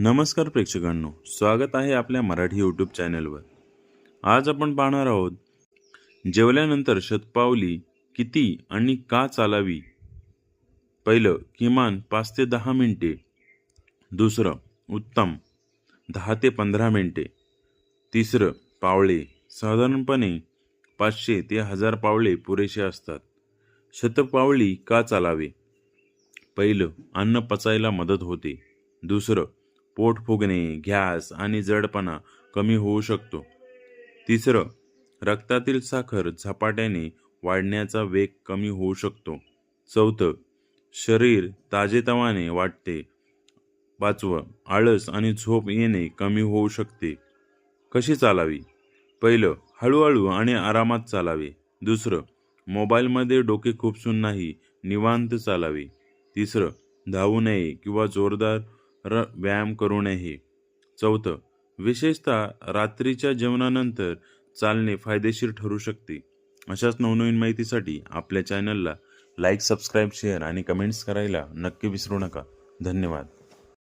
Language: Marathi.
नमस्कार प्रेक्षकांनो, स्वागत आहे आपल्या मराठी यूट्यूब चॅनलवर। आज आपण पाहणार आहोत जेवल्यानंतर शतपावली किती आणि का चालावी। पहिलं, किमान 5 ते 10 मिनिटे। दुसरं, उत्तम 10 ते 15 मिनिटे। तिसरं, पावले साधारणपणे 500 ते 1000 पावले पुरेसे असतात। शतपावली का चालावे? पहिलं, अन्न पचायला मदत होते। दुसरं, पोट फुगणे, गॅस आणि जडपणा कमी होऊ शकतो। तिसरं, रक्तातील साखर झपाट्याने वाढण्याचा वेग कमी होऊ शकतो। चौथं, शरीर ताजेतवाने वाटते। पाचवं, आळस आणि झोप येणे कमी होऊ शकते। कशी चालावी? पहिलं, हळूहळू आणि आरामात चालावे। दुसरं, मोबाईलमध्ये डोके खुपसून नाही, निवांत चालावे। तिसरं, धावू नये किंवा जोरदार व्यायाम करू नये। चौथं, विशेषतः रात्रीच्या जेवणानंतर चालणे फायदेशीर ठरू शकते। अशाच नवनवीन माहितीसाठी आपल्या चॅनलला लाईक, सबस्क्राईब, शेअर आणि कमेंट्स करायला नक्की विसरू नका। धन्यवाद।